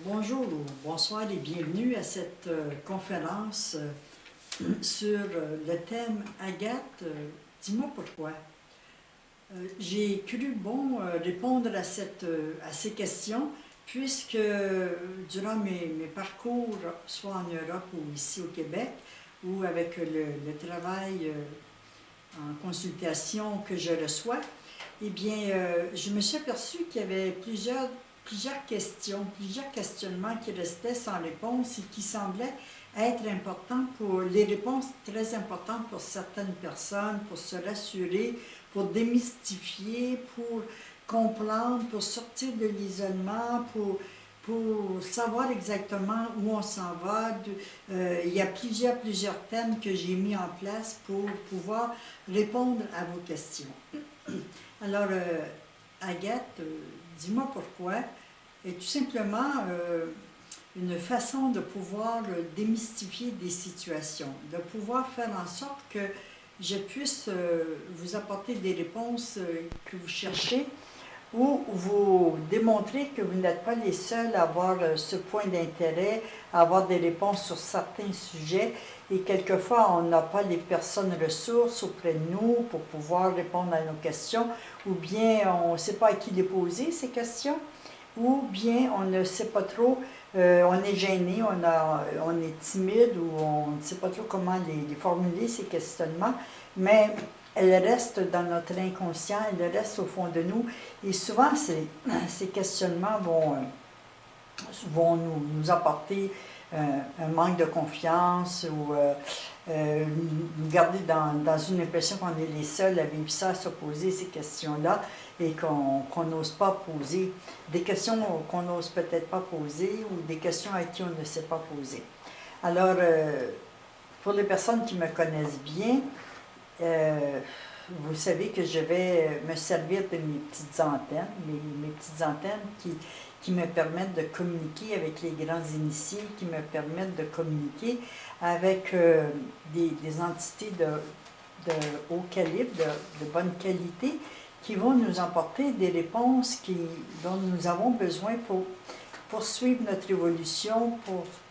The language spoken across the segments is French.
Bonjour ou bonsoir et bienvenue à cette conférence sur le thème Agathe, dis-moi pourquoi. J'ai cru bon répondre à ces questions puisque durant mes parcours, soit en Europe ou ici au Québec, ou avec le travail en consultation que je reçois, eh bien, je me suis aperçue qu'il y avait plusieurs questions, plusieurs questionnements qui restaient sans réponse et qui semblaient être importants les réponses très importantes pour certaines personnes, pour se rassurer, pour démystifier, pour comprendre, pour sortir de l'isolement, pour savoir exactement où on s'en va. Il y a plusieurs thèmes que j'ai mis en place pour pouvoir répondre à vos questions. Alors, Agathe, dis-moi pourquoi, est tout simplement une façon de pouvoir démystifier des situations, de pouvoir faire en sorte que je puisse vous apporter des réponses que vous cherchez ou vous démontrer que vous n'êtes pas les seuls à avoir ce point d'intérêt, à avoir des réponses sur certains sujets et quelquefois on n'a pas les personnes ressources auprès de nous pour pouvoir répondre à nos questions ou bien on ne sait pas à qui les poser ces questions ou bien on ne sait pas trop, on est gêné, on est timide ou on ne sait pas trop comment les formuler ces questionnements, mais elles restent dans notre inconscient, elles restent au fond de nous. Et souvent, ces questionnements vont nous apporter un manque de confiance ou nous garder dans une impression qu'on est les seuls à vivre ça, à se poser ces questions-là et qu'on n'ose pas poser. Des questions qu'on n'ose peut-être pas poser ou des questions à qui on ne sait pas poser. Alors, pour les personnes qui me connaissent bien, vous savez que je vais me servir de mes petites antennes, mes petites antennes qui me permettent de communiquer avec les grands initiés, qui me permettent de communiquer avec des entités de haut calibre, de bonne qualité, qui vont nous apporter des réponses dont nous avons besoin pour poursuivre notre évolution,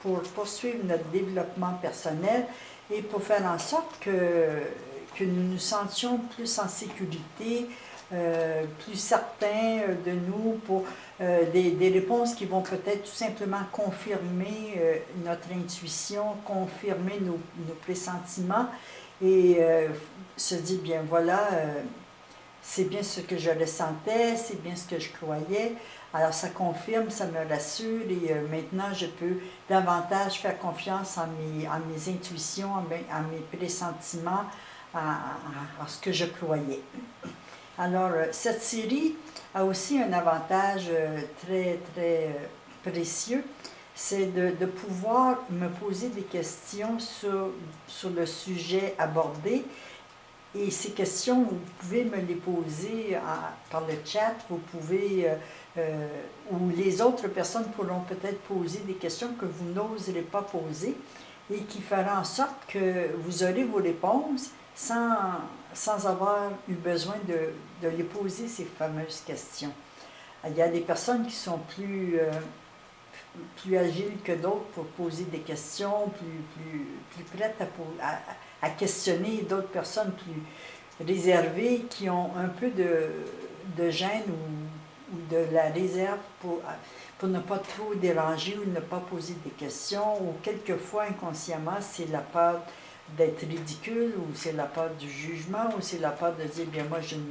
pour poursuivre notre développement personnel et pour faire en sorte que nous nous sentions plus en sécurité, plus certains de nous, pour des réponses qui vont peut-être tout simplement confirmer notre intuition, confirmer nos pressentiments et se dire, bien voilà, c'est bien ce que je ressentais, c'est bien ce que je croyais. Alors ça confirme, ça me rassure et maintenant je peux davantage faire confiance en mes intuitions, à mes pressentiments, à ce que je croyais. Alors cette série a aussi un avantage très précieux, c'est de pouvoir me poser des questions sur le sujet abordé. Et ces questions, vous pouvez me les poser par le chat, vous pouvez, ou les autres personnes pourront peut-être poser des questions que vous n'oserez pas poser et qui feront en sorte que vous aurez vos réponses sans avoir eu besoin de les poser, ces fameuses questions. Il y a des personnes qui sont plus agiles que d'autres pour poser des questions, plus prêtes à questionner, d'autres personnes plus réservées qui ont un peu de gêne ou de la réserve pour ne pas trop déranger ou ne pas poser des questions, ou quelquefois inconsciemment c'est la peur d'être ridicule, ou c'est la peur du jugement, ou c'est la peur de dire, bien moi je ne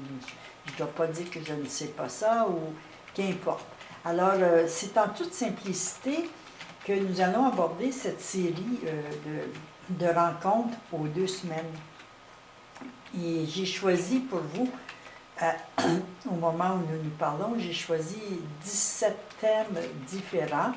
dois pas dire que je ne sais pas ça, ou qu'importe. Alors, c'est en toute simplicité que nous allons aborder cette série de rencontres aux 2 semaines. Et j'ai choisi pour vous, au moment où nous nous parlons, j'ai choisi 17 thèmes différents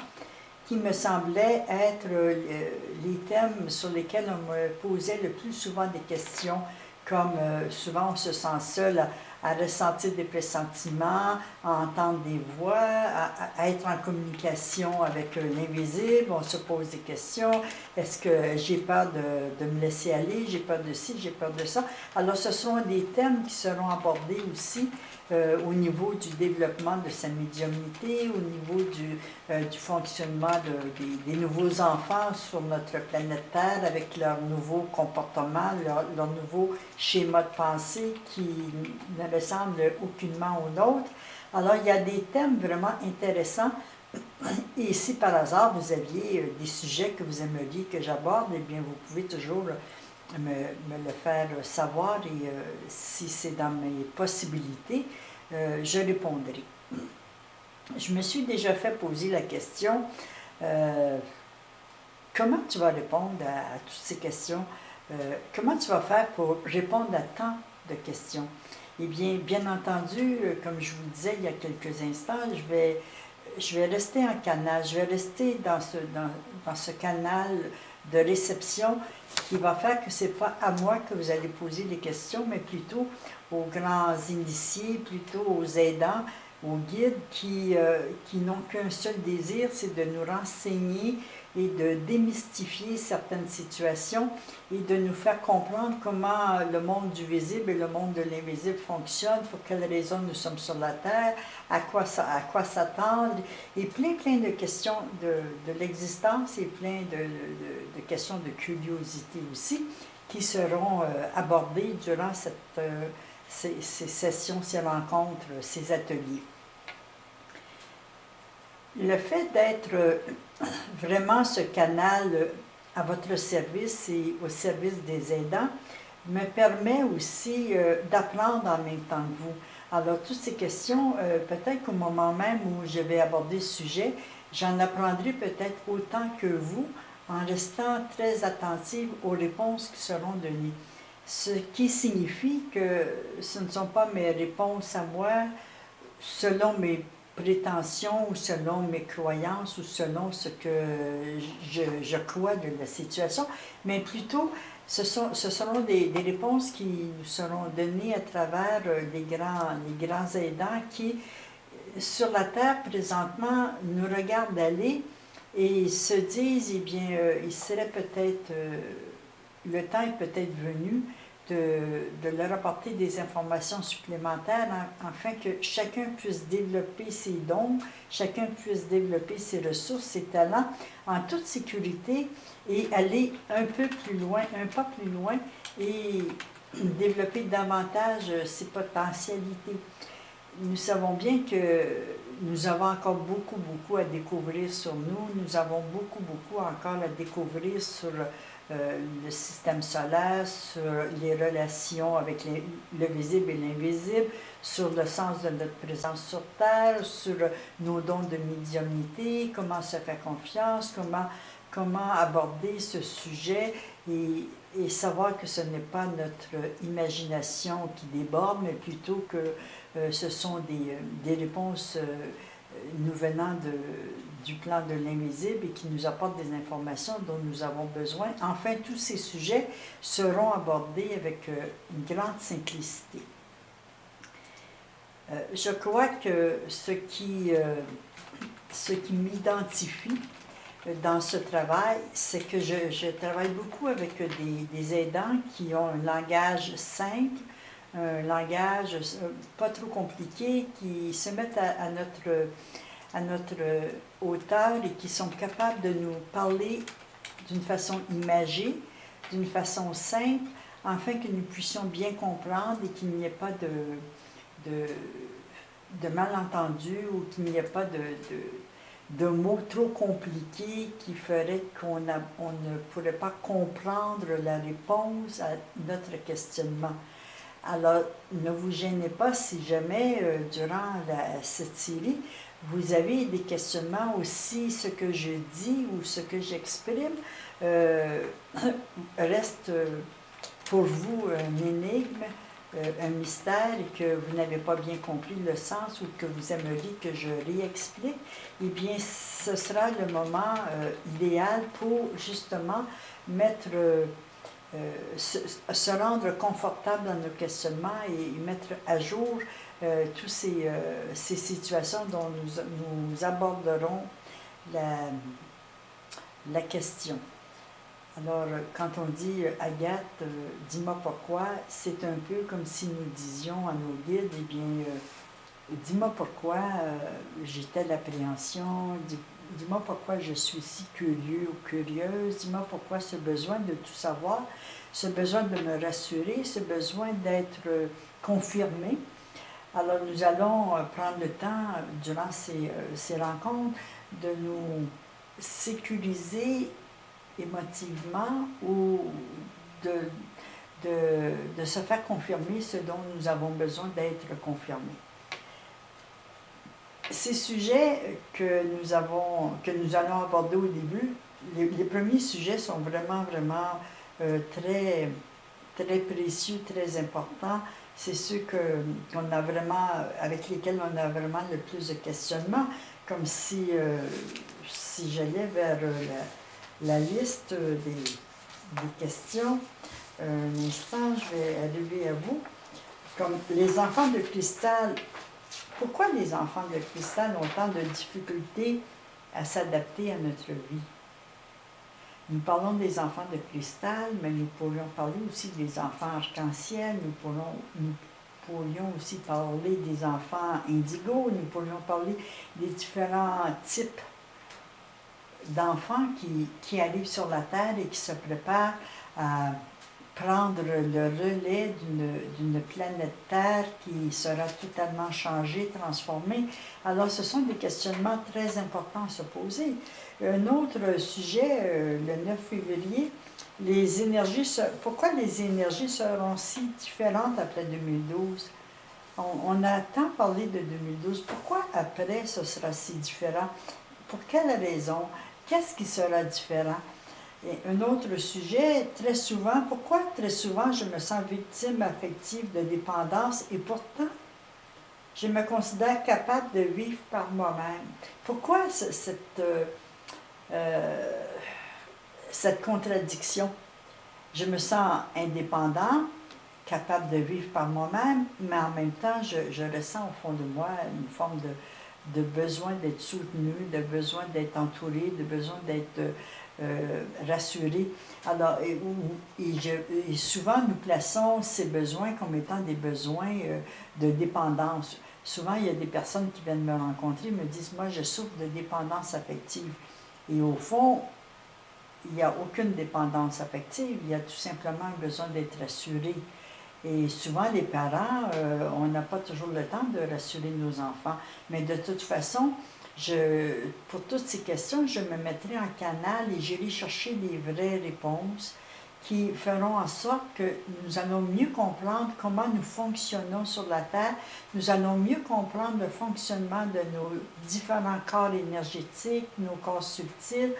qui me semblaient être les thèmes sur lesquels on me posait le plus souvent des questions, comme souvent on se sent seul à ressentir des pressentiments, à entendre des voix, à être en communication avec l'invisible. On se pose des questions. Est-ce que j'ai peur de me laisser aller? J'ai peur de ci, j'ai peur de ça. Alors, ce sont des thèmes qui seront abordés aussi au niveau du développement de sa médiumnité, au niveau du fonctionnement des nouveaux enfants sur notre planète Terre avec leur nouveau comportement, leur nouveau schéma de pensée qui ne ressemble aucunement au nôtre. Alors, il y a des thèmes vraiment intéressants. Et si par hasard vous aviez des sujets que vous aimeriez que j'aborde, eh bien, vous pouvez toujours me le faire savoir et si c'est dans mes possibilités, je répondrai. Je me suis déjà fait poser la question, comment tu vas répondre à toutes ces questions? Comment tu vas faire pour répondre à tant de questions? Eh bien, bien entendu, comme je vous le disais il y a quelques instants, je vais rester en canal, je vais rester dans ce canal de réception qui va faire que ce n'est pas à moi que vous allez poser les questions, mais plutôt aux grands initiés, plutôt aux aidants, aux guides qui n'ont qu'un seul désir, c'est de nous renseigner et de démystifier certaines situations et de nous faire comprendre comment le monde du visible et le monde de l'invisible fonctionnent, pour quelles raisons nous sommes sur la Terre, à quoi s'attendre, et plein de questions de l'existence et plein de questions de curiosité aussi, qui seront abordées durant ces sessions, ces rencontres, ces ateliers. Le fait d'être vraiment ce canal à votre service et au service des aidants me permet aussi d'apprendre en même temps que vous. Alors, toutes ces questions, peut-être qu'au moment même où je vais aborder ce sujet, j'en apprendrai peut-être autant que vous, en restant très attentive aux réponses qui seront données. Ce qui signifie que ce ne sont pas mes réponses à moi selon mes prétentions ou selon mes croyances ou selon ce que je crois de la situation, mais plutôt ce seront des réponses qui nous seront données à travers les grands aidants qui, sur la Terre présentement, nous regardent aller et se disent, eh bien, il serait peut-être, le temps est peut-être venu de leur apporter des informations supplémentaires afin que chacun puisse développer ses dons, chacun puisse développer ses ressources, ses talents en toute sécurité et aller un peu plus loin, un pas plus loin et développer davantage ses potentialités. Nous savons bien que nous avons encore beaucoup à découvrir sur nous, nous avons beaucoup encore à découvrir sur le système solaire, sur les relations avec le visible et l'invisible, sur le sens de notre présence sur Terre, sur nos dons de médiumnité, comment se faire confiance, comment aborder ce sujet et savoir que ce n'est pas notre imagination qui déborde, mais plutôt que ce sont des réponses nous venant du plan de l'invisible et qui nous apportent des informations dont nous avons besoin. Enfin, tous ces sujets seront abordés avec une grande simplicité. Je crois que ce qui m'identifie dans ce travail, c'est que je travaille beaucoup avec des aidants qui ont un langage simple, un langage pas trop compliqué, qui se mettent à notre hauteur et qui sont capables de nous parler d'une façon imagée, d'une façon simple, afin que nous puissions bien comprendre et qu'il n'y ait pas de malentendus ou qu'il n'y ait pas de mots trop compliqués qui feraient qu'on ne pourrait pas comprendre la réponse à notre questionnement. Alors, ne vous gênez pas si jamais, durant cette série, vous avez des questionnements aussi, ce que je dis ou ce que j'exprime reste pour vous une énigme, un mystère et que vous n'avez pas bien compris le sens ou que vous aimeriez que je réexplique, eh bien, ce sera le moment idéal pour justement mettre se rendre confortable dans nos questionnements et mettre à jour toutes ces situations dont nous aborderons la question. Alors, quand on dit Agathe, dis-moi pourquoi, c'est un peu comme si nous disions à nos guides, eh bien, dis-moi pourquoi j'ai telle appréhension, dis-moi pourquoi je suis si curieux ou curieuse, dis-moi pourquoi ce besoin de tout savoir, ce besoin de me rassurer, ce besoin d'être confirmé. Alors, nous allons prendre le temps, durant ces rencontres, de nous sécuriser émotivement ou de se faire confirmer ce dont nous avons besoin d'être confirmés. Ces sujets que nous allons aborder au début, les premiers sujets sont vraiment très, très précieux, très importants. C'est ceux qu'on a vraiment, avec lesquels on a vraiment le plus de questionnements, comme si j'allais vers la liste des questions. Un instant, je vais arriver à vous. Comme les enfants de cristal, pourquoi les enfants de cristal ont tant de difficultés à s'adapter à notre vie? Nous parlons des enfants de cristal, mais nous pourrions parler aussi des enfants arc-en-ciel, nous pourrions aussi parler des enfants indigos, nous pourrions parler des différents types d'enfants qui arrivent sur la Terre et qui se préparent à prendre le relais d'une planète Terre qui sera totalement changée, transformée. Alors, ce sont des questionnements très importants à se poser. Un autre sujet, le 9 février, les énergies, pourquoi les énergies seront si différentes après 2012? On a tant parlé de 2012. Pourquoi après ce sera si différent? Pour quelle raison? Qu'est-ce qui sera différent? Et un autre sujet, très souvent, pourquoi très souvent je me sens victime affective de dépendance et pourtant je me considère capable de vivre par moi-même? Pourquoi cette contradiction? Je me sens indépendant, capable de vivre par moi-même, mais en même temps, je ressens au fond de moi une forme de besoin d'être soutenu, de besoin d'être entouré, de besoin d'être rassuré. Alors, et souvent, nous plaçons ces besoins comme étant des besoins de dépendance. Souvent, il y a des personnes qui viennent me rencontrer et me disent « Moi, je souffre de dépendance affective. » Et au fond, il n'y a aucune dépendance affective, il y a tout simplement un besoin d'être rassuré. Et souvent, les parents, on n'a pas toujours le temps de rassurer nos enfants. Mais de toute façon, pour toutes ces questions, je me mettrai en canal et j'irai chercher les vraies réponses qui feront en sorte que nous allons mieux comprendre comment nous fonctionnons sur la Terre, nous allons mieux comprendre le fonctionnement de nos différents corps énergétiques, nos corps subtils,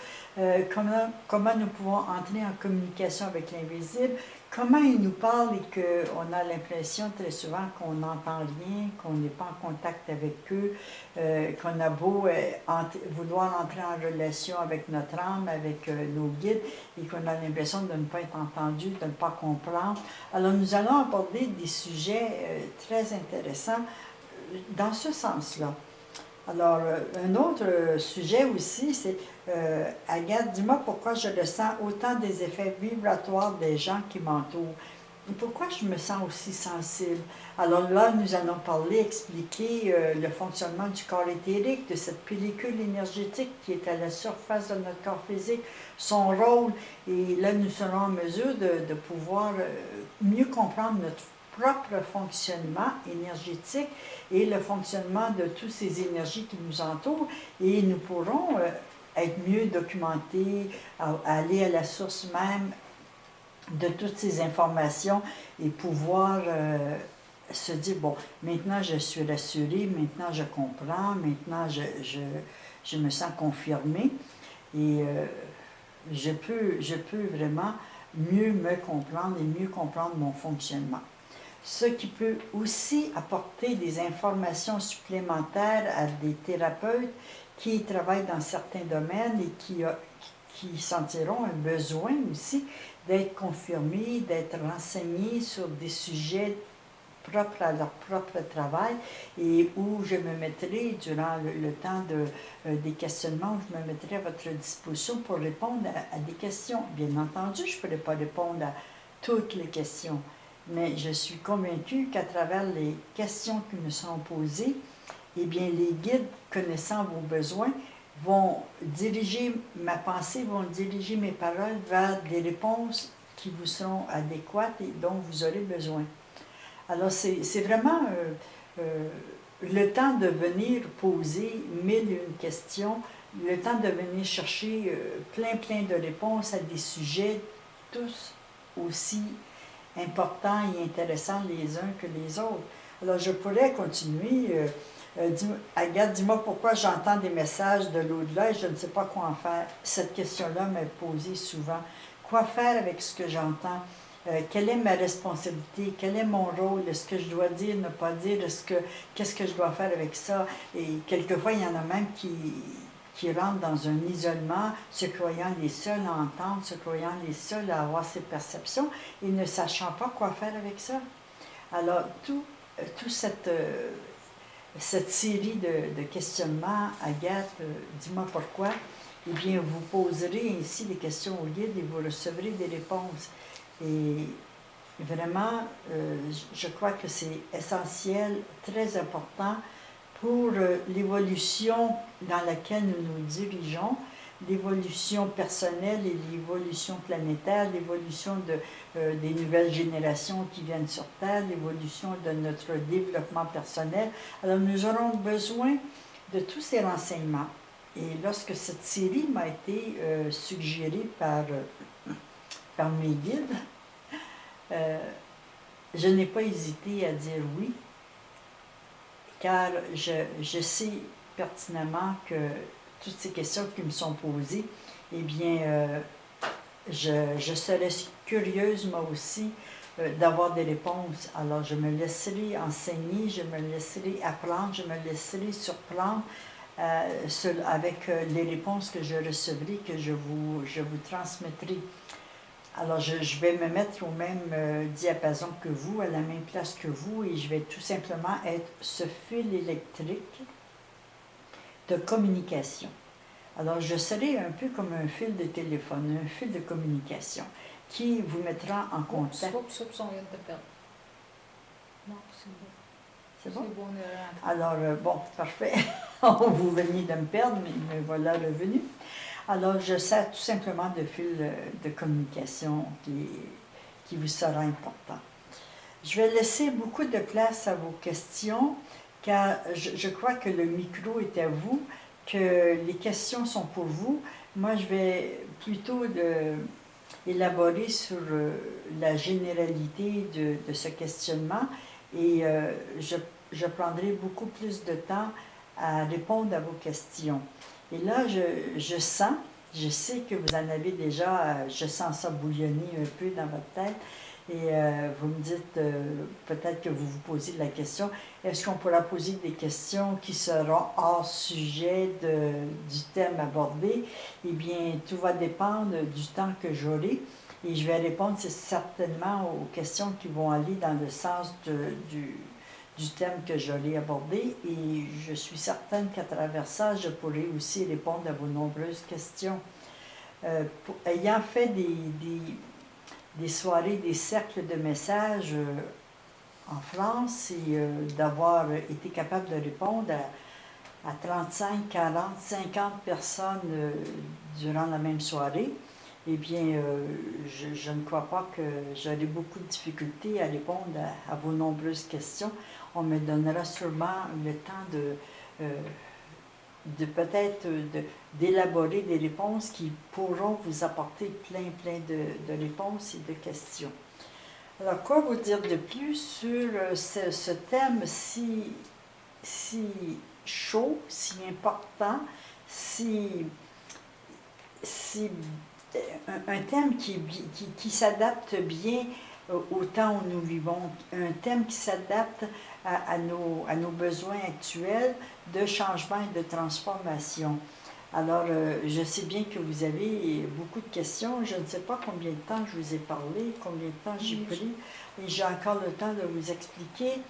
comment nous pouvons entrer en communication avec l'invisible, comment ils nous parlent et qu'on a l'impression très souvent qu'on n'entend rien, qu'on n'est pas en contact avec eux, qu'on a beau vouloir entrer en relation avec notre âme, avec nos guides, et qu'on a l'impression de ne pas être entendu, de ne pas comprendre. Alors nous allons aborder des sujets très intéressants dans ce sens-là. Alors, un autre sujet aussi, c'est Agathe, dis-moi pourquoi je ressens autant des effets vibratoires des gens qui m'entourent. Pourquoi je me sens aussi sensible? Alors là, nous allons parler, expliquer le fonctionnement du corps éthérique, de cette pellicule énergétique qui est à la surface de notre corps physique, son rôle. Et là, nous serons en mesure de pouvoir mieux comprendre notre propre fonctionnement énergétique et le fonctionnement de toutes ces énergies qui nous entourent. Et nous pourrons être mieux documentés, aller à la source même de toutes ces informations et pouvoir se dire, bon, maintenant je suis rassurée, maintenant je comprends, maintenant je me sens confirmée et je peux vraiment mieux me comprendre et mieux comprendre mon fonctionnement. Ce qui peut aussi apporter des informations supplémentaires à des thérapeutes qui travaillent dans certains domaines et qui qui sentiront un besoin aussi d'être confirmés, d'être renseignés sur des sujets propres à leur propre travail et où je me mettrai, durant le temps des questionnements, où je me mettrai à votre disposition pour répondre à des questions. Bien entendu, je ne pourrai pas répondre à toutes les questions, mais je suis convaincue qu'à travers les questions qui me seront posées, eh bien, les guides connaissant vos besoins vont diriger ma pensée, vont diriger mes paroles vers des réponses qui vous seront adéquates et dont vous aurez besoin. Alors, c'est vraiment le temps de venir poser 1001 questions, le temps de venir chercher plein de réponses à des sujets tous aussi importants et intéressants les uns que les autres. Alors, je pourrais continuer. Agathe, dis-moi pourquoi j'entends des messages de l'au-delà et je ne sais pas quoi en faire. Cette question-là m'est posée souvent. Quoi faire avec ce que j'entends? Quelle est ma responsabilité? Quel est mon rôle? Est-ce que je dois dire, ne pas dire? Qu'est-ce que je dois faire avec ça? Et quelquefois, il y en a même qui rentrent dans un isolement, se croyant les seuls à entendre, se croyant les seuls à avoir ces perceptions et ne sachant pas quoi faire avec ça. Alors, toute cette série de questionnements, Agathe, dis-moi pourquoi, eh bien, vous poserez ainsi des questions au guide et vous recevrez des réponses. Et vraiment, je crois que c'est essentiel, très important pour l'évolution dans laquelle nous nous dirigeons, l'évolution personnelle et l'évolution planétaire, l'évolution des nouvelles générations qui viennent sur Terre, l'évolution de notre développement personnel. Alors, nous aurons besoin de tous ces renseignements. Et lorsque cette série m'a été suggérée par mes guides, je n'ai pas hésité à dire oui, car je sais pertinemment que toutes ces questions qui me sont posées, eh bien, je serais curieuse, moi aussi, d'avoir des réponses. Alors, je me laisserai enseigner, je me laisserai apprendre, je me laisserai surprendre avec les réponses que je recevrai, que je vous transmettrai. Alors, je vais me mettre au même diapason que vous, à la même place que vous, et je vais tout simplement être ce fil électrique de communication. Alors, je serai un peu comme un fil de téléphone, un fil de communication qui vous mettra en contact. Oups, on vient de perdre. Non, c'est bon. C'est bon? C'est bon, on est Alors, bon, parfait. Vous veniez de me perdre, mais me voilà revenu. Alors, je sers tout simplement de fil de communication qui vous sera important. Je vais laisser beaucoup de place à vos questions, car je crois que le micro est à vous, que les questions sont pour vous. Moi, je vais plutôt élaborer sur la généralité de ce questionnement et je prendrai beaucoup plus de temps à répondre à vos questions. Et là, je sais que vous en avez déjà, je sens ça bouillonner un peu dans votre tête. Et vous me dites, peut-être que vous vous posez la question, est-ce qu'on pourra poser des questions qui seront hors sujet du thème abordé? Eh bien, tout va dépendre du temps que j'aurai. Et je vais répondre certainement aux questions qui vont aller dans le sens du thème que j'aurai abordé. Et je suis certaine qu'à travers ça, je pourrai aussi répondre à vos nombreuses questions. Ayant fait des soirées, des cercles de messages en France et d'avoir été capable de répondre à 35, 40, 50 personnes durant la même soirée, eh bien, je ne crois pas que j'aurai beaucoup de difficultés à répondre à vos nombreuses questions. On me donnera sûrement le temps de peut-être d'élaborer des réponses qui pourront vous apporter plein de réponses et de questions. Alors, quoi vous dire de plus sur ce thème si chaud, si important, un thème qui s'adapte bien au temps où nous vivons, un thème qui s'adapte à nos besoins actuels de changement et de transformation. Alors, je sais bien que vous avez beaucoup de questions. Je ne sais pas combien de temps je vous ai parlé, combien de temps j'ai Oui, pris, et j'ai encore le temps de vous expliquer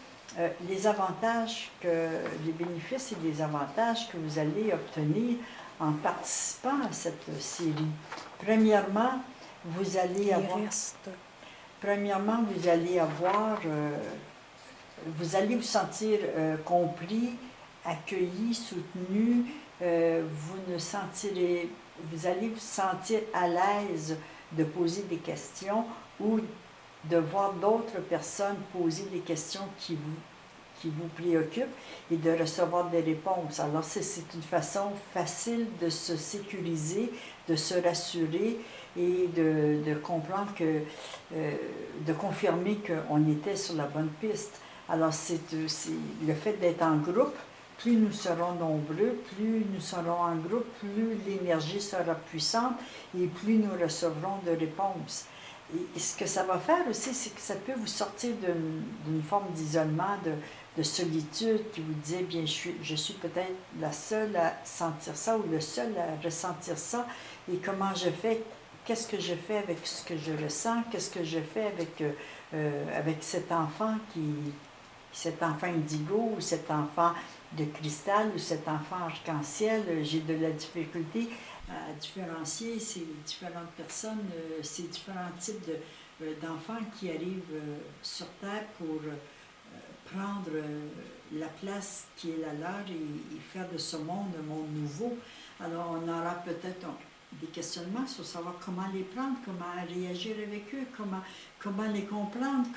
les avantages, les bénéfices et les avantages que vous allez obtenir en participant à cette série. Premièrement, vous allez il avoir, reste. premièrement, vous allez vous sentir compris, accueilli, soutenu. Vous allez vous sentir à l'aise de poser des questions ou de voir d'autres personnes poser des questions qui vous préoccupent et de recevoir des réponses. Alors, c'est une façon facile de se sécuriser, de se rassurer et de comprendre de confirmer qu'on était sur la bonne piste. Alors, c'est le fait d'être en groupe. Plus nous serons nombreux, plus nous serons en groupe, plus l'énergie sera puissante et plus nous recevrons de réponses. Et ce que ça va faire aussi, c'est que ça peut vous sortir d'une forme d'isolement, de solitude, qui vous dit, bien, je suis peut-être la seule à sentir ça ou le seul à ressentir ça. Et comment je fais, qu'est-ce que je fais avec ce que je ressens, qu'est-ce que je fais avec cet enfant indigo ou cet enfant de cristal ou cet enfant arc-en-ciel. J'ai de la difficulté à différencier ces différentes personnes, ces différents types d'enfants qui arrivent sur Terre pour prendre la place qui est la leur et faire de ce monde un monde nouveau. Alors on aura peut-être des questionnements sur savoir comment les prendre, comment réagir avec eux, comment les comprendre,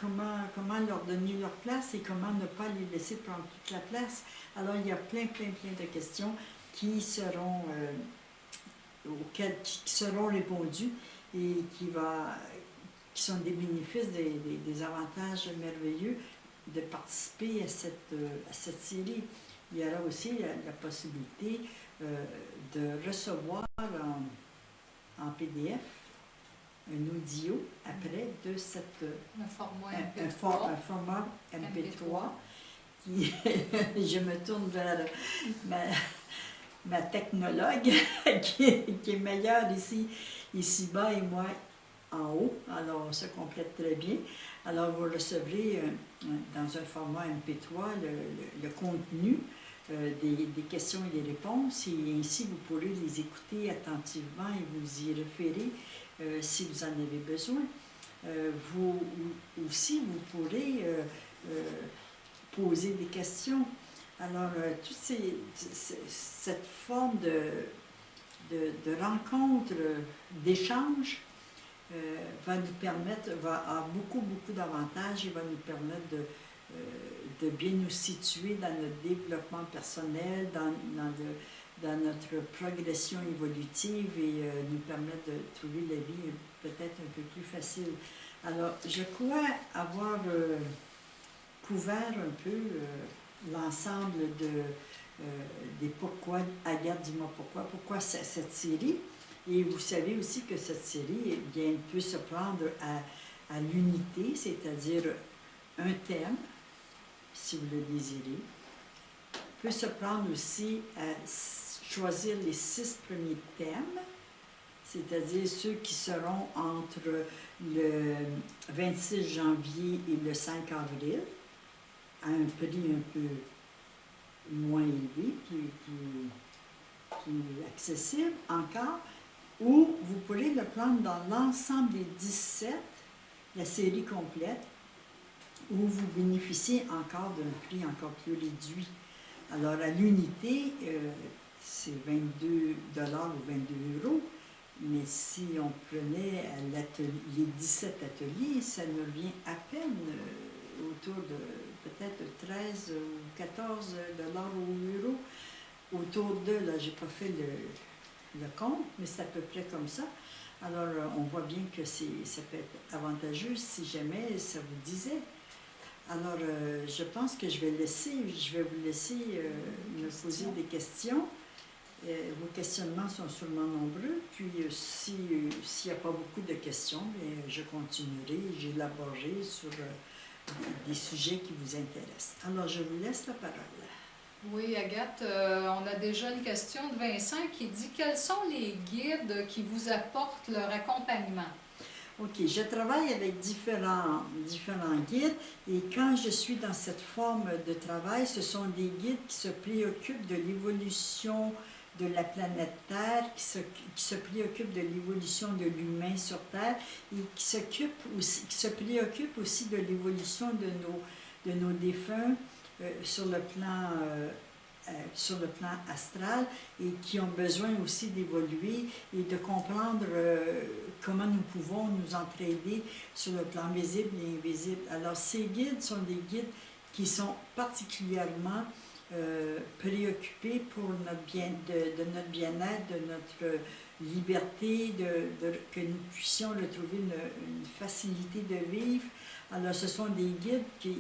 comment leur donner leur place et comment ne pas les laisser prendre toute la place. Alors il y a plein de questions qui seront, qui seront répondues et qui sont des bénéfices, des avantages merveilleux de participer à cette série. Il y aura aussi la possibilité de recevoir en PDF un audio après de Un format un MP3. format MP3 qui, je me tourne vers ma technologue qui est meilleure ici bas et moi en haut. Alors, on se complète très bien. Alors, vous recevrez dans un format MP3 le contenu des questions et des réponses, et ainsi vous pourrez les écouter attentivement et vous y référer si vous en avez besoin. Vous pourrez poser des questions. Alors, cette forme de rencontre, d'échange, va nous permettre, va avoir beaucoup d'avantages et va nous permettre de bien nous situer dans notre développement personnel, dans notre progression évolutive et nous permettre de trouver la vie peut-être un peu plus facile. Alors, je crois avoir couvert un peu l'ensemble des pourquoi. Agathe, dis-moi pourquoi cette série. Et vous savez aussi que cette série bien, peut se prendre à l'unité, c'est-à-dire un thème, si vous le désirez. Peut se prendre aussi à choisir les 6 premiers thèmes, c'est-à-dire ceux qui seront entre le 26 janvier et le 5 avril, à un prix un peu moins élevé, qui est accessible encore. Ou vous pourrez le prendre dans l'ensemble des 17, la série complète, où vous bénéficiez encore d'un prix encore plus réduit. Alors, à l'unité, c'est 22 $ ou 22 €, mais si on prenait les 17 ateliers, ça nous revient à peine autour de peut-être 13 ou 14 $ ou euros. Autour de, là, j'ai pas fait le compte, mais c'est à peu près comme ça. Alors, on voit bien que ça peut être avantageux si jamais ça vous disait. Alors, je pense que je vais vous laisser me poser des questions. Vos questionnements sont sûrement nombreux. Puis, s'il n'y a pas beaucoup de questions, je continuerai, j'élaborerai sur des sujets qui vous intéressent. Alors, je vous laisse la parole. Oui, Agathe, on a déjà une question de Vincent qui dit quels sont les guides qui vous apportent leur accompagnement? OK, je travaille avec différents guides et quand je suis dans cette forme de travail, ce sont des guides qui se préoccupent de l'évolution de la planète Terre, qui se préoccupent de l'évolution de l'humain sur Terre et qui se préoccupent aussi de l'évolution de nos défunts sur sur le plan astral et qui ont besoin aussi d'évoluer et de comprendre comment nous pouvons nous entraider sur le plan visible et invisible. Alors, ces guides sont des guides qui sont particulièrement préoccupés pour de notre bien-être, de notre liberté, que nous puissions retrouver une facilité de vivre. Alors, ce sont des guides qui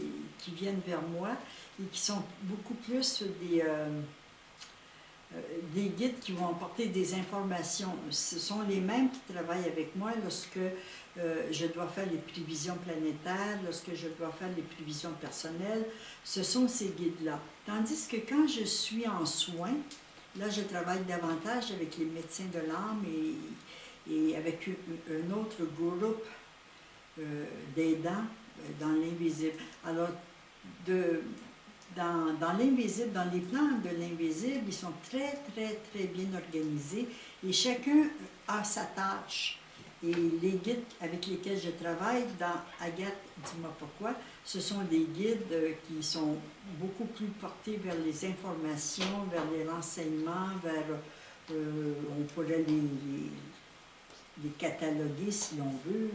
viennent vers moi et qui sont beaucoup plus des guides qui vont apporter des informations. Ce sont les mêmes qui travaillent avec moi lorsque je dois faire les prévisions planétaires, lorsque je dois faire les prévisions personnelles. Ce sont ces guides-là. Tandis que quand je suis en soins, là, je travaille davantage avec les médecins de l'âme et avec un autre groupe d'aidants dans l'invisible. Alors, dans l'invisible, dans les plans de l'invisible, ils sont très, très, très bien organisés et chacun a sa tâche. Et les guides avec lesquels je travaille, dans Agathe, dis-moi pourquoi, ce sont des guides qui sont beaucoup plus portés vers les informations, vers les renseignements, on pourrait les cataloguer, si on veut,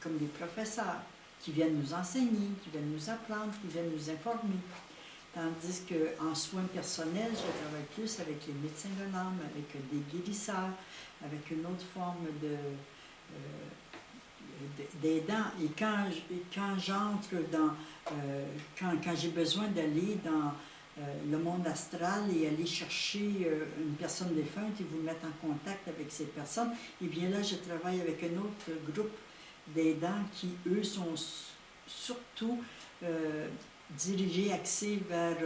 comme des professeurs qui viennent nous enseigner, qui viennent nous apprendre, qui viennent nous informer. Tandis qu'en soins personnels, je travaille plus avec les médecins de l'âme, avec des guérisseurs, avec une autre forme d'aidants. Et quand j'entre quand j'ai besoin d'aller dans le monde astral et aller chercher une personne défunte et vous mettre en contact avec ces personnes, et bien là, je travaille avec un autre groupe d'aidants qui, eux, sont surtout dirigés, axés vers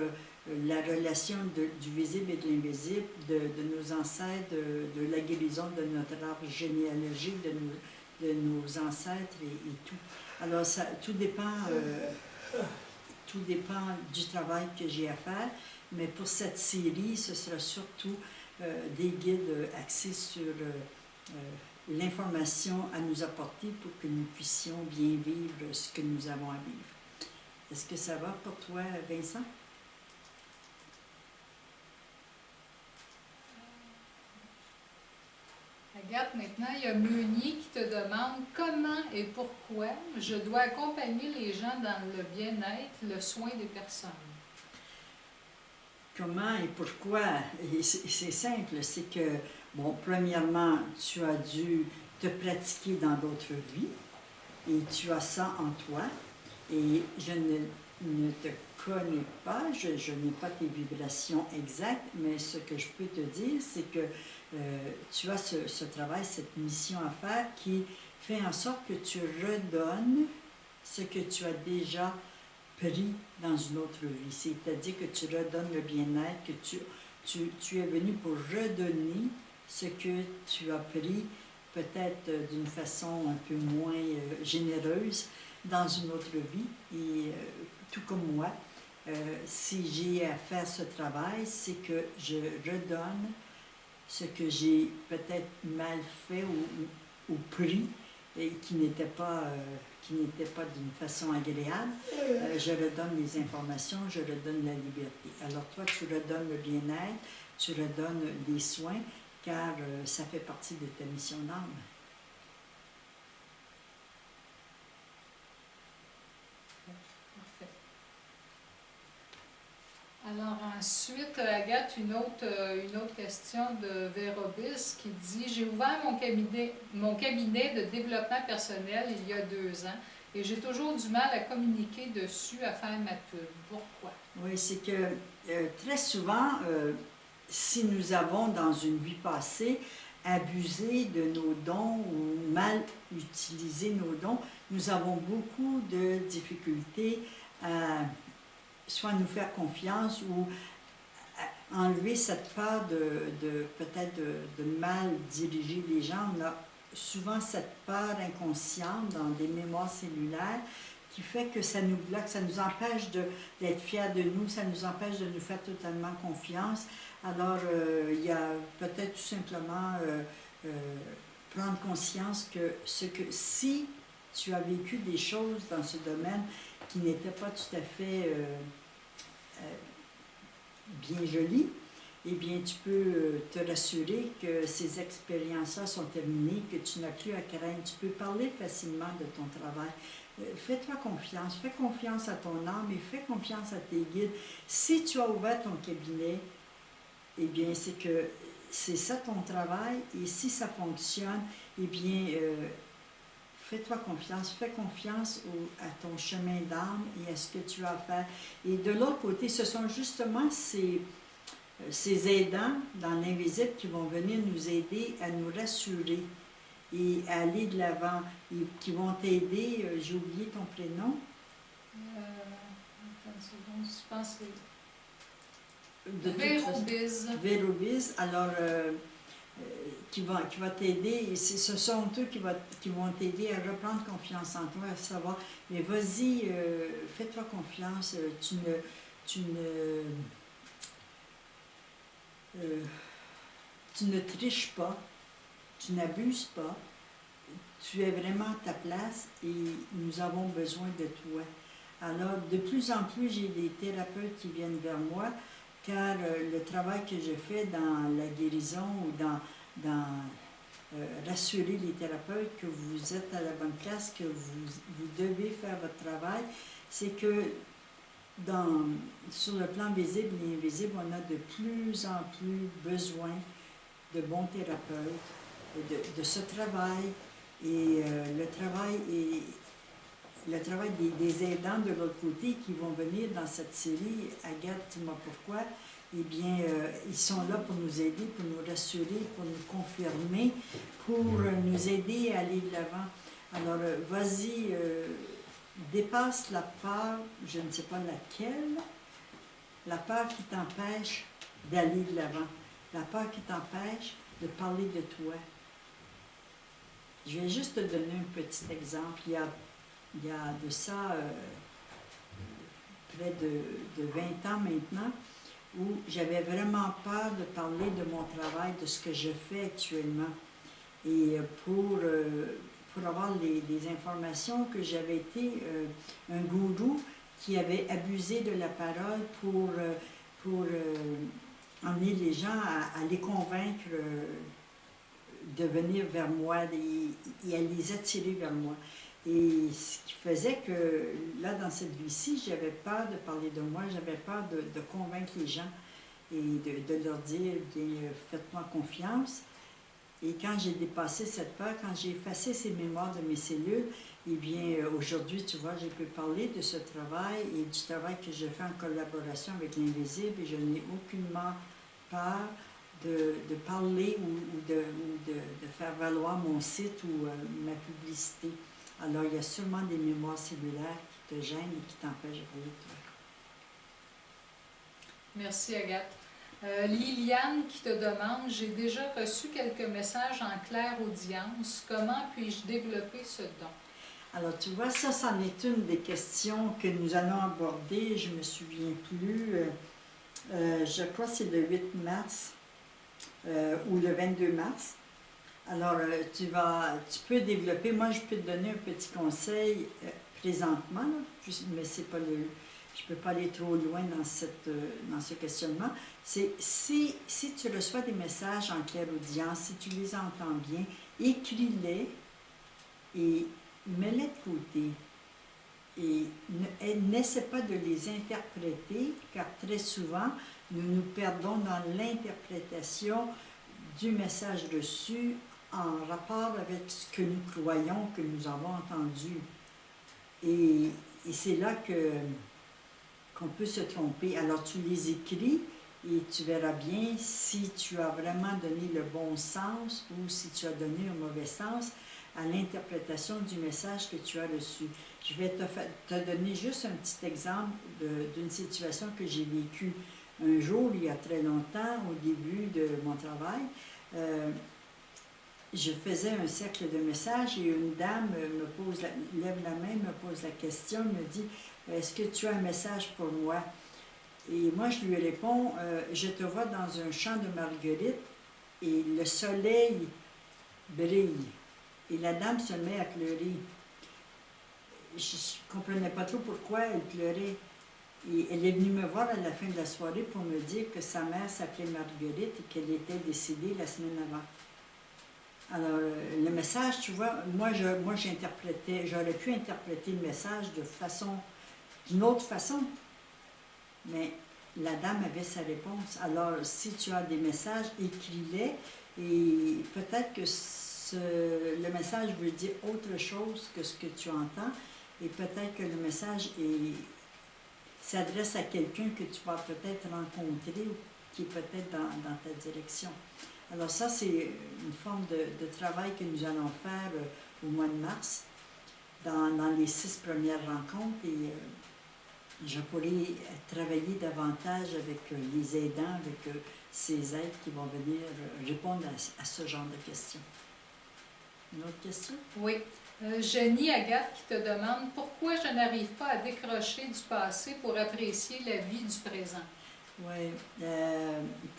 la relation du visible et de l'invisible, de nos ancêtres, de la guérison de notre arbre généalogique, de nos ancêtres et tout. Alors, tout dépend du travail que j'ai à faire, mais pour cette série, ce sera surtout des guides axés sur l'information à nous apporter pour que nous puissions bien vivre ce que nous avons à vivre. Est-ce que ça va pour toi, Vincent? Agathe, maintenant, il y a Meunier qui te demande comment et pourquoi je dois accompagner les gens dans le bien-être, le soin des personnes. Comment et pourquoi? C'est simple, c'est que, bon, premièrement, tu as dû te pratiquer dans d'autres vies et tu as ça en toi. Et je ne te connais pas, je n'ai pas tes vibrations exactes, mais ce que je peux te dire, c'est que tu as ce travail, cette mission à faire qui fait en sorte que tu redonnes ce que tu as déjà pris dans une autre vie. C'est-à-dire que tu redonnes le bien-être, que tu es venu pour redonner ce que tu as pris, peut-être d'une façon un peu moins généreuse, dans une autre vie. Et tout comme moi, si j'ai à faire ce travail, c'est que je redonne ce que j'ai peut-être mal fait ou pris et qui n'était pas d'une façon agréable. Je redonne les informations, je redonne la liberté. Alors toi, tu redonnes le bien-être, tu redonnes des soins, car ça fait partie de ta mission d'âme. Alors ensuite, Agathe, une autre question de Vérobis qui dit « J'ai ouvert mon cabinet de développement personnel il y a 2 ans et j'ai toujours du mal à communiquer dessus, à faire ma pub. Pourquoi? » Oui, c'est que très souvent, si nous avons dans une vie passée abusé de nos dons ou mal utilisé nos dons, nous avons beaucoup de difficultés à soit nous faire confiance ou enlever cette peur peut-être de mal diriger les gens. On a souvent cette peur inconsciente dans des mémoires cellulaires qui fait que ça nous bloque, ça nous empêche d'être fiers de nous, ça nous empêche de nous faire totalement confiance. Alors, il y a peut-être tout simplement prendre conscience que si tu as vécu des choses dans ce domaine qui n'étaient pas tout à fait bien jolies, eh bien, tu peux te rassurer que ces expériences-là sont terminées, que tu n'as plus à craindre. Tu peux parler facilement de ton travail. Fais-toi confiance, fais confiance à ton âme et fais confiance à tes guides. Si tu as ouvert ton cabinet, eh bien, c'est que c'est ça ton travail et si ça fonctionne, eh bien, fais-toi confiance, fais confiance à ton chemin d'âme et à ce que tu as à faire. Et de l'autre côté, ce sont justement ces aidants dans l'invisible qui vont venir nous aider à nous rassurer et à aller de l'avant et qui vont t'aider. J'ai oublié ton prénom. Attends une seconde, je pense que De Vérobiz. Vérobiz. Alors, qui va t'aider. Et ce sont eux qui vont t'aider à reprendre confiance en toi, à savoir, mais vas-y, fais-toi confiance. Tu ne triches pas, tu n'abuses pas, tu es vraiment à ta place et nous avons besoin de toi. Alors, de plus en plus, j'ai des thérapeutes qui viennent vers moi, car le travail que je fais dans la guérison ou dans rassurer les thérapeutes que vous êtes à la bonne place, que vous devez faire votre travail, c'est que sur le plan visible et invisible, on a de plus en plus besoin de bons thérapeutes, de ce travail. Et le travail des aidants de l'autre côté qui vont venir dans cette série, Agathe, dis-moi pourquoi, eh bien, ils sont là pour nous aider, pour nous rassurer, pour nous confirmer, pour nous aider à aller de l'avant. Alors, vas-y, dépasse la peur, je ne sais pas laquelle, la peur qui t'empêche d'aller de l'avant, la peur qui t'empêche de parler de toi. Je vais juste te donner un petit exemple. Il y a de ça près de 20 ans maintenant, où j'avais vraiment peur de parler de mon travail, de ce que je fais actuellement. Et pour avoir les informations, que j'avais été un gourou qui avait abusé de la parole pour emmener les gens à les convaincre de venir vers moi et à les attirer vers moi. Et ce qui faisait que, là, dans cette vie-ci, j'avais peur de parler de moi, j'avais peur de convaincre les gens et de leur dire, bien, faites-moi confiance. Et quand j'ai dépassé cette peur, quand j'ai effacé ces mémoires de mes cellules, eh bien, aujourd'hui, tu vois, je peux parler de ce travail et du travail que je fais en collaboration avec l'Invisible et je n'ai aucunement peur de parler ou de faire valoir mon site ou ma publicité. Alors, il y a sûrement des mémoires cellulaires qui te gênent et qui t'empêchent de parler de toi. Merci, Agathe. Liliane qui te demande, j'ai déjà reçu quelques messages en claire audience. Comment puis-je développer ce don? Alors, tu vois, ça, c'en est une des questions que nous allons aborder. Je ne me souviens plus. Je crois que c'est le 8 mars ou le 22 mars. Alors, tu peux développer. Moi, je peux te donner un petit conseil présentement, là, mais c'est pas je ne peux pas aller trop loin dans ce questionnement. C'est si tu reçois des messages en claire audience, si tu les entends bien, écris-les et mets-les de côté. Et n'essaie pas de les interpréter, car très souvent, nous nous perdons dans l'interprétation du message reçu en rapport avec ce que nous croyons, que nous avons entendu. Et c'est là qu'on peut se tromper. Alors tu les écris et tu verras bien si tu as vraiment donné le bon sens ou si tu as donné un mauvais sens à l'interprétation du message que tu as reçu. Je vais te donner juste un petit exemple d'une situation que j'ai vécue. un jour, il y a très longtemps, au début de mon travail, je faisais un cercle de messages et une dame lève la main, me pose la question, me dit « Est-ce que tu as un message pour moi? » Et moi, je lui réponds « Je te vois dans un champ de marguerites et le soleil brille. » Et la dame se met à pleurer. Je ne comprenais pas trop pourquoi elle pleurait. Et elle est venue me voir à la fin de la soirée pour me dire que sa mère s'appelait Marguerite et qu'elle était décédée la semaine avant. Alors, le message, tu vois, moi j'interprétais, j'aurais pu interpréter le message d'une autre façon, mais la dame avait sa réponse. Alors, si tu as des messages, écris-les et peut-être que le message veut dire autre chose que ce que tu entends et peut-être que le message s'adresse à quelqu'un que tu vas peut-être rencontrer ou qui est peut-être dans ta direction. Alors ça, c'est une forme de travail que nous allons faire au mois de mars, dans les 6 premières rencontres, et je pourrai travailler davantage avec les aidants, avec ces aides qui vont venir répondre à ce genre de questions. Une autre question? Oui. Jenny Agathe qui te demande pourquoi je n'arrive pas à décrocher du passé pour apprécier la vie du présent. Oui,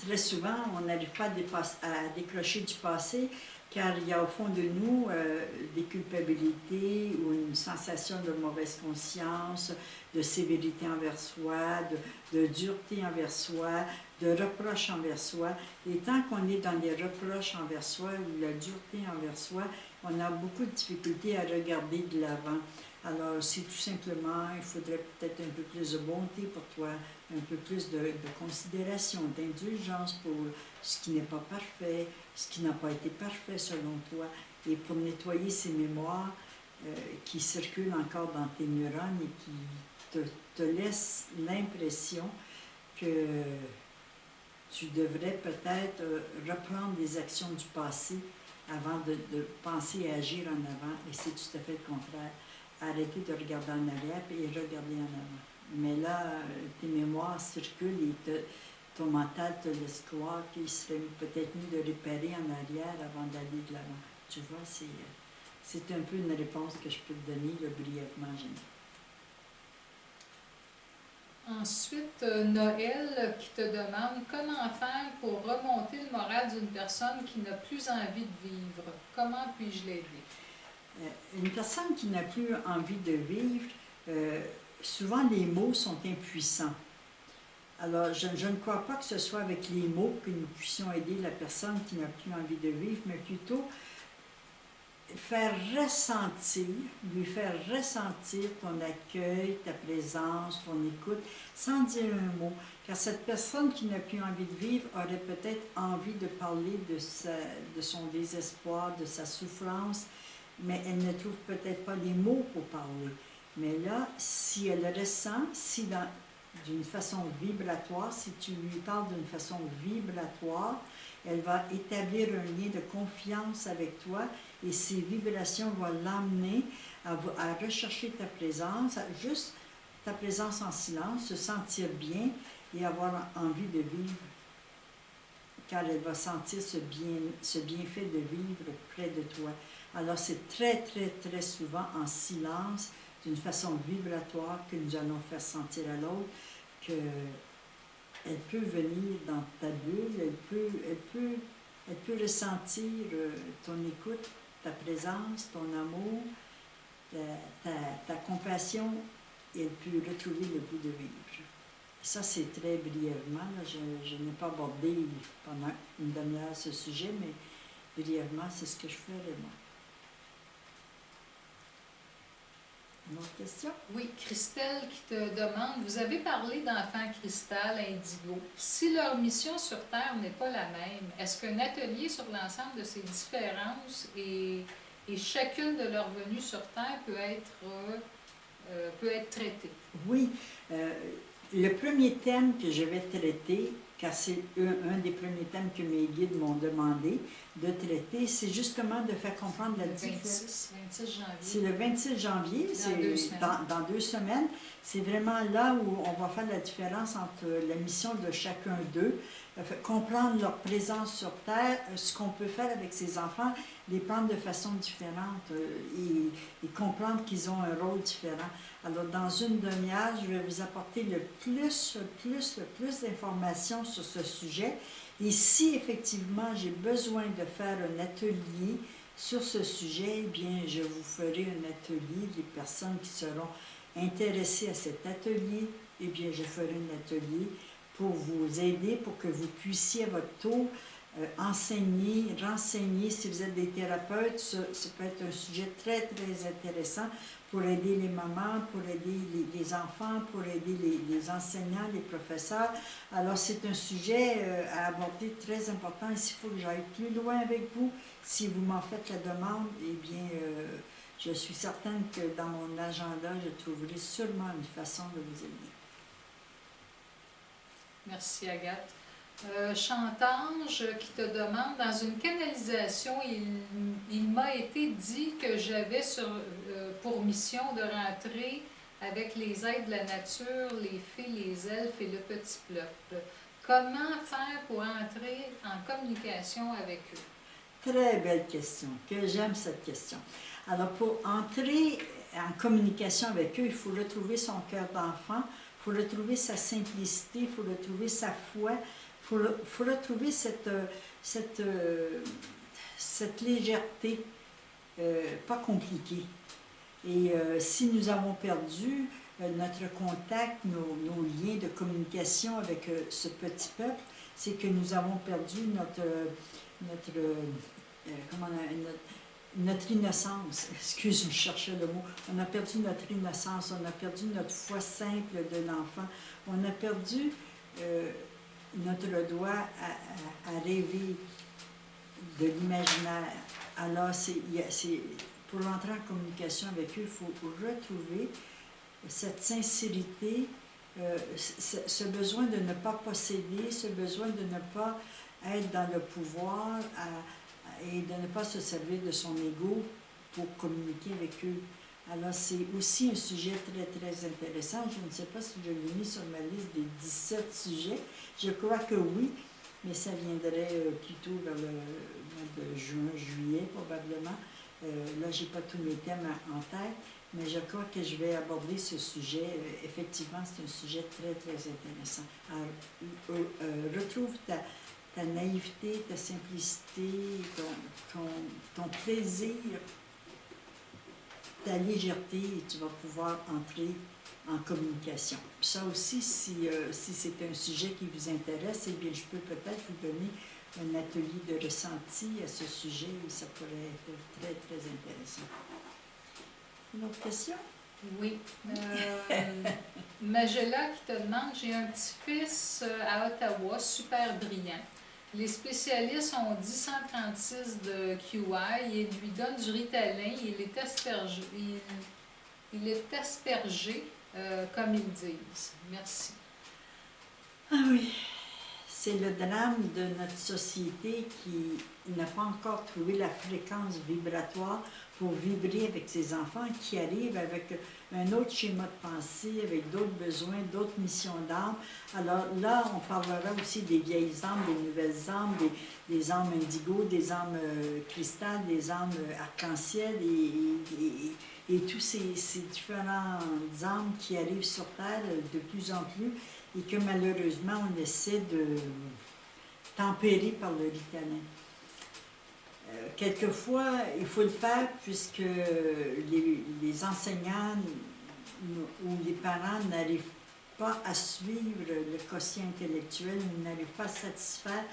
très souvent, on n'arrive pas à décrocher du passé car il y a au fond de nous des culpabilités ou une sensation de mauvaise conscience, de sévérité envers soi, de dureté envers soi, de reproches envers soi. Et tant qu'on est dans les reproches envers soi ou la dureté envers soi, on a beaucoup de difficultés à regarder de l'avant. Alors, c'est tout simplement, il faudrait peut-être un peu plus de bonté pour toi, un peu plus de considération, d'indulgence pour ce qui n'est pas parfait, ce qui n'a pas été parfait selon toi, et pour nettoyer ces mémoires qui circulent encore dans tes neurones et qui te laissent l'impression que tu devrais peut-être reprendre les actions du passé avant de penser et agir en avant, et c'est tout à fait le contraire. Arrêter de regarder en arrière et regarder en avant. Mais là, tes mémoires circulent et ton mental te laisse croire qu'il serait peut-être mieux de réparer en arrière avant d'aller de l'avant. Tu vois, c'est un peu une réponse que je peux te donner brièvement, Jenny. Ensuite, Noël qui te demande comment faire pour remonter le moral d'une personne qui n'a plus envie de vivre. Comment puis-je l'aider? Une personne qui n'a plus envie de vivre, souvent les mots sont impuissants. Alors, je ne crois pas que ce soit avec les mots que nous puissions aider la personne qui n'a plus envie de vivre, mais plutôt faire ressentir, lui faire ressentir ton accueil, ta présence, ton écoute, sans dire un mot. Car cette personne qui n'a plus envie de vivre aurait peut-être envie de parler de son désespoir, de sa souffrance, mais elle ne trouve peut-être pas les mots pour parler. Mais là, si elle ressent, d'une façon vibratoire, si tu lui parles d'une façon vibratoire, elle va établir un lien de confiance avec toi et ces vibrations vont l'emmener à rechercher ta présence, juste ta présence en silence, se sentir bien et avoir envie de vivre. Car elle va sentir ce bienfait de vivre près de toi. Alors c'est très, très, très souvent en silence, d'une façon vibratoire que nous allons faire sentir à l'autre qu'elle peut venir dans ta bulle, elle peut ressentir ton écoute, ta présence, ton amour, ta compassion, et elle peut retrouver le goût de vivre. Ça, c'est très brièvement, là, je n'ai pas abordé pendant une demi-heure ce sujet, mais brièvement, c'est ce que je ferais moi. Une autre question? Oui, Christelle qui te demande, vous avez parlé d'enfants cristal, indigo. Si leur mission sur Terre n'est pas la même, est-ce qu'un atelier sur l'ensemble de ces différences et chacune de leurs venues sur Terre peut être traitée? Oui. Le premier thème que je vais traiter, car c'est un des premiers thèmes que mes guides m'ont demandé de traiter, c'est justement de faire comprendre la Le différence. 26 janvier. C'est le 26 janvier, Dans 2 semaines. dans 2 semaines. C'est vraiment là où on va faire la différence entre la mission de chacun d'eux, comprendre leur présence sur Terre, ce qu'on peut faire avec ces enfants, les prendre de façon différente et comprendre qu'ils ont un rôle différent. Alors, dans une demi-heure, je vais vous apporter le plus d'informations sur ce sujet. Et si effectivement j'ai besoin de faire un atelier sur ce sujet, eh bien, je vous ferai un atelier. Les personnes qui seront intéressées à cet atelier, eh bien, je ferai un atelier pour vous aider, pour que vous puissiez à votre tour enseigner, renseigner. Si vous êtes des thérapeutes, ça peut être un sujet très, très intéressant pour aider les mamans, pour aider les enfants, pour aider les enseignants, les professeurs. Alors, c'est un sujet à aborder très important. Et s'il faut que j'aille plus loin avec vous, si vous m'en faites la demande, eh bien, je suis certaine que dans mon agenda, je trouverai sûrement une façon de vous aider. Merci, Agathe. Chantange qui te demande, dans une canalisation, il m'a été dit que j'avais pour mission de rentrer avec les êtres de la nature, les fées, les elfes et le petit peuple. Comment faire pour entrer en communication avec eux? Très belle question, que j'aime cette question. Alors, pour entrer en communication avec eux, il faut retrouver son cœur d'enfant, il faut retrouver sa simplicité, il faut retrouver sa foi, il faut retrouver cette légèreté, pas compliquée. Et si nous avons perdu notre contact, nos liens de communication avec ce petit peuple, c'est que nous avons perdu notre innocence. Excuse, je cherchais le mot. On a perdu notre innocence, on a perdu notre foi simple de l'enfant, on a perdu notre droit à rêver de l'imaginaire. Alors, pour entrer en communication avec eux, il faut retrouver cette sincérité, ce besoin de ne pas posséder, ce besoin de ne pas être dans le pouvoir et de ne pas se servir de son ego pour communiquer avec eux. Alors, c'est aussi un sujet très, très intéressant. Je ne sais pas si je l'ai mis sur ma liste des 17 sujets. Je crois que oui, mais ça viendrait plutôt vers le mois de juin, juillet, probablement. Là, je n'ai pas tous mes thèmes en tête, mais je crois que je vais aborder ce sujet. Effectivement, c'est un sujet très, très intéressant. Alors, retrouve ta naïveté, ta simplicité, ton plaisir, ta légèreté, et tu vas pouvoir entrer en communication. Puis ça aussi, si c'est un sujet qui vous intéresse, eh bien, je peux peut-être vous donner un atelier de ressenti à ce sujet et ça pourrait être très, très intéressant. Une autre question? Oui. Magella qui te demande, j'ai un petit-fils à Ottawa, super brillant. Les spécialistes ont dit 136 de QI et lui donnent du Ritalin. Il est aspergé, comme ils disent. Merci. Ah oui, c'est le drame de notre société qui n'a pas encore trouvé la fréquence vibratoire pour vibrer avec ses enfants, qui arrivent avec un autre schéma de pensée, avec d'autres besoins, d'autres missions d'âme. Alors là, on parlera aussi des vieilles âmes, des nouvelles âmes, des âmes indigo, des âmes cristal, des âmes arc-en-ciel et tous ces différentes âmes qui arrivent sur Terre de plus en plus et que malheureusement on essaie de tempérer par le Ritalin. Quelquefois, il faut le faire puisque les enseignants ou les parents n'arrivent pas à suivre le quotient intellectuel, n'arrivent pas à satisfaire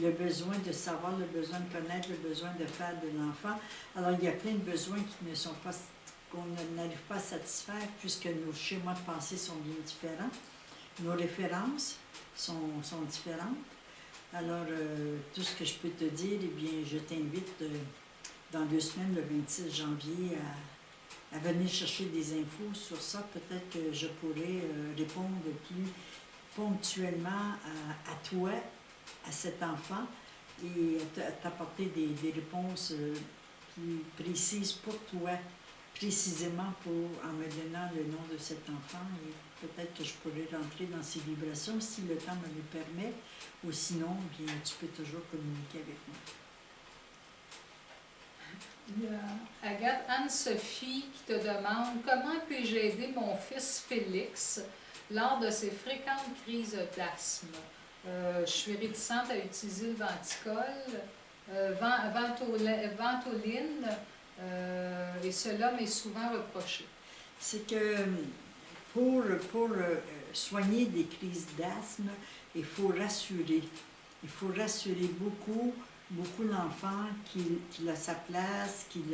le besoin de savoir, le besoin de connaître, le besoin de faire de l'enfant. Alors, il y a plein de besoins qu'on n'arrive pas à satisfaire puisque nos schémas de pensée sont bien différents. Nos références sont différentes. Alors, tout ce que je peux te dire, eh bien, je t'invite dans 2 semaines, le 26 janvier, à venir chercher des infos sur ça. Peut-être que je pourrais répondre plus ponctuellement à toi, à cet enfant, et t'apporter des réponses plus précises pour toi, précisément en me donnant le nom de cet enfant. Et peut-être que je pourrais rentrer dans ces vibrations si le temps me le permet, ou sinon, bien, tu peux toujours communiquer avec moi. Il y a Agathe Anne-Sophie qui te demande comment puis-je aider mon fils Félix lors de ses fréquentes crises d'asthme. Je suis réticente à utiliser le venticole, ventoline, et cela m'est souvent reproché. C'est que pour soigner des crises d'asthme, il faut rassurer. Il faut rassurer beaucoup l'enfant qu'il a sa place, qu'il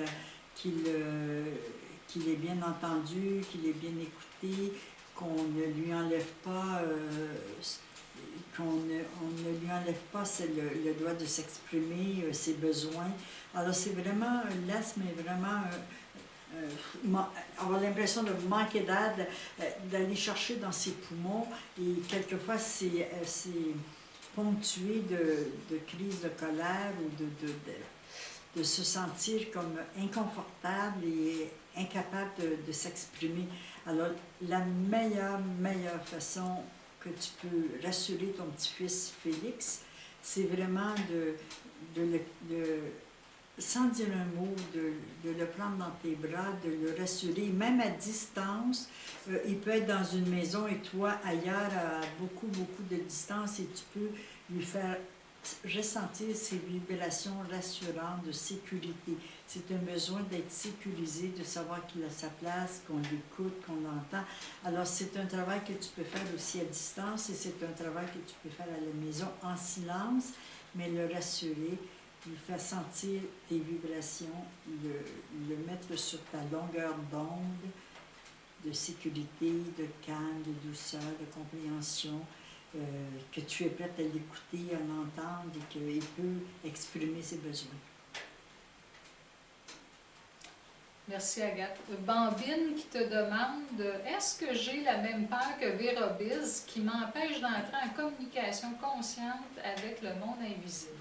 est bien entendu, qu'il est bien écouté, qu'on ne lui enlève pas, le droit de s'exprimer, ses besoins. Alors c'est vraiment, l'asthme est vraiment avoir l'impression de manquer d'air, d'aller chercher dans ses poumons, et quelquefois c'est ponctué de crises de colère ou de se sentir comme inconfortable et incapable de s'exprimer. Alors la meilleure façon que tu peux rassurer ton petit-fils Félix, c'est vraiment sans dire un mot, de le prendre dans tes bras, de le rassurer, même à distance. Il peut être dans une maison et toi ailleurs, à beaucoup de distance, et tu peux lui faire ressentir ces vibrations rassurantes de sécurité. C'est un besoin d'être sécurisé, de savoir qu'il a sa place, qu'on l'écoute, qu'on l'entend. Alors c'est un travail que tu peux faire aussi à distance, et c'est un travail que tu peux faire à la maison en silence, mais le rassurer, lui faire sentir tes vibrations, le mettre sur ta longueur d'onde de sécurité, de calme, de douceur, de compréhension, que tu es prête à l'écouter, à l'entendre, et qu'il peut exprimer ses besoins. Merci Agathe. Bambine qui te demande, est-ce que j'ai la même peur que Vérobiz qui m'empêche d'entrer en communication consciente avec le monde invisible?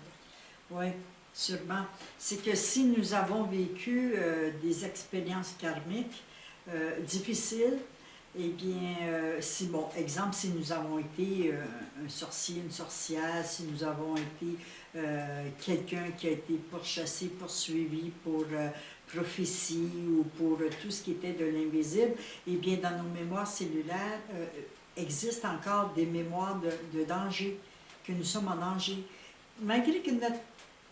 Oui, sûrement. C'est que si nous avons vécu des expériences karmiques difficiles, eh bien, exemple, si nous avons été un sorcier, une sorcière, si nous avons été quelqu'un qui a été pourchassé, poursuivi pour prophétie ou pour tout ce qui était de l'invisible, eh bien, dans nos mémoires cellulaires, existent encore des mémoires de danger, que nous sommes en danger. Malgré que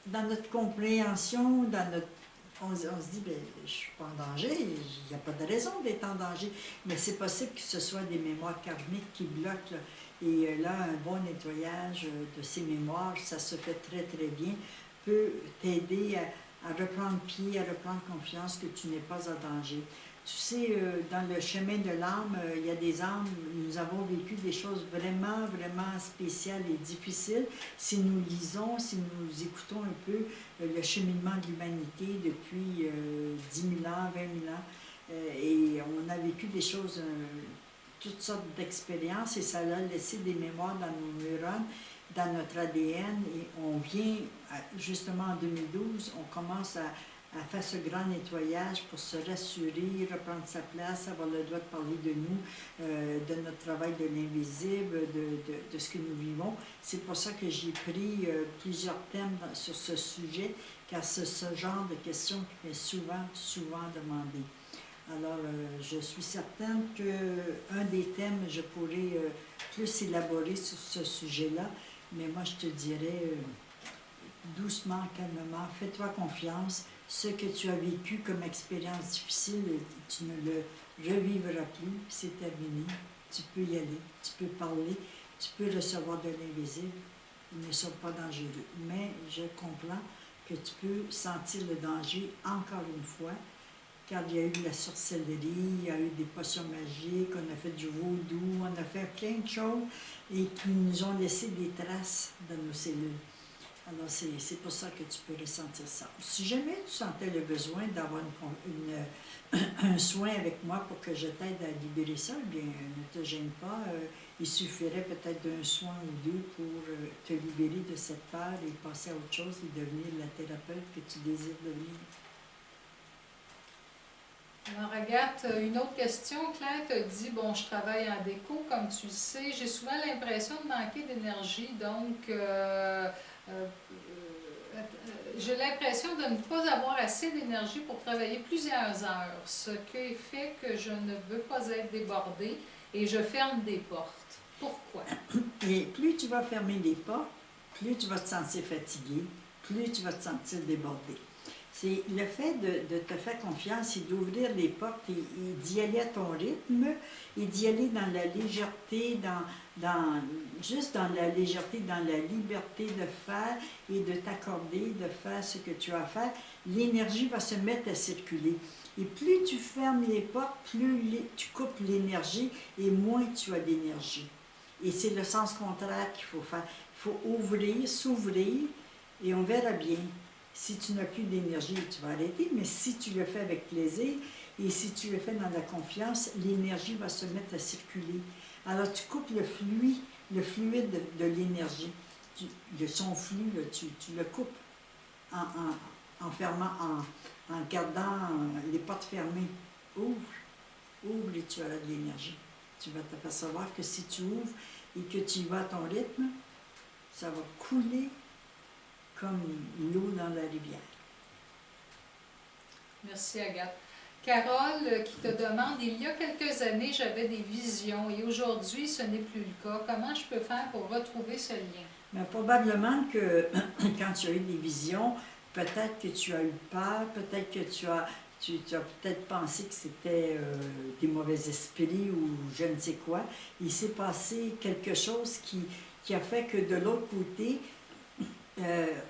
dans notre compréhension, on se dit, ben, je ne suis pas en danger, il n'y a pas de raison d'être en danger, mais c'est possible que ce soit des mémoires karmiques qui bloquent, là. Et là, un bon nettoyage de ces mémoires, ça se fait très bien, peut t'aider à reprendre pied, à reprendre confiance que tu n'es pas en danger. Tu sais, dans le chemin de l'âme, il y a des âmes, nous avons vécu des choses vraiment spéciales et difficiles. Si nous lisons, si nous écoutons un peu le cheminement de l'humanité depuis 10 000 ans, 20 000 ans, et on a vécu des choses, toutes sortes d'expériences, et ça a laissé des mémoires dans nos neurones, dans notre ADN, et on vient, justement en 2012, on commence à faire ce grand nettoyage pour se rassurer, reprendre sa place, avoir le droit de parler de nous, de notre travail de l'invisible, de ce que nous vivons. C'est pour ça que j'ai pris plusieurs thèmes sur ce sujet, car c'est ce genre de questions qui m'est souvent demandé. Alors, je suis certaine qu'un des thèmes, je pourrais plus élaborer sur ce sujet-là, mais moi, je te dirais doucement, calmement, fais-toi confiance. Ce que tu as vécu comme expérience difficile, tu ne le revivras plus, c'est terminé. Tu peux y aller, tu peux parler, tu peux recevoir de l'invisible. Ils ne sont pas dangereux. Mais je comprends que tu peux sentir le danger encore une fois, car il y a eu de la sorcellerie, il y a eu des potions magiques, on a fait du vaudou, on a fait plein de choses et qui nous ont laissé des traces dans nos cellules. Alors, c'est pour ça que tu peux ressentir ça. Si jamais tu sentais le besoin d'avoir une un soin avec moi pour que je t'aide à libérer ça, eh bien, ne te gêne pas. Il suffirait peut-être d'un soin ou deux pour te libérer de cette peur et passer à autre chose et devenir la thérapeute que tu désires devenir. Alors, Agathe, une autre question. Claire te dit, bon, je travaille en déco, comme tu le sais. J'ai souvent l'impression de manquer d'énergie, donc j'ai l'impression de ne pas avoir assez d'énergie pour travailler plusieurs heures, ce qui fait que je ne veux pas être débordée et je ferme des portes. Pourquoi? Et plus tu vas fermer les portes, plus tu vas te sentir fatigué, plus tu vas te sentir débordé. C'est le fait de te faire confiance et d'ouvrir les portes et d'y aller à ton rythme et d'y aller dans la légèreté, juste dans la légèreté, dans la liberté de faire et de t'accorder, de faire ce que tu as à faire. L'énergie va se mettre à circuler. Et plus tu fermes les portes, plus tu coupes l'énergie et moins tu as d'énergie. Et c'est le sens contraire qu'il faut faire. Il faut ouvrir, s'ouvrir et on verra bien. Si tu n'as plus d'énergie, tu vas arrêter, mais si tu le fais avec plaisir et si tu le fais dans la confiance, l'énergie va se mettre à circuler. Alors tu coupes le fluide de l'énergie. Son flux, là, tu le coupes en fermant, en gardant les portes fermées. Ouvre et tu auras de l'énergie. Tu vas t'apercevoir que si tu ouvres et que tu y vas à ton rythme, ça va couler comme l'eau dans la rivière. Merci, Agathe. Carole qui te demande, il y a quelques années, j'avais des visions et aujourd'hui, ce n'est plus le cas. Comment je peux faire pour retrouver ce lien? Mais probablement que quand tu as eu des visions, peut-être que tu as eu peur, peut-être que tu as peut-être pensé que c'était des mauvais esprits ou je ne sais quoi. Il s'est passé quelque chose qui a fait que de l'autre côté,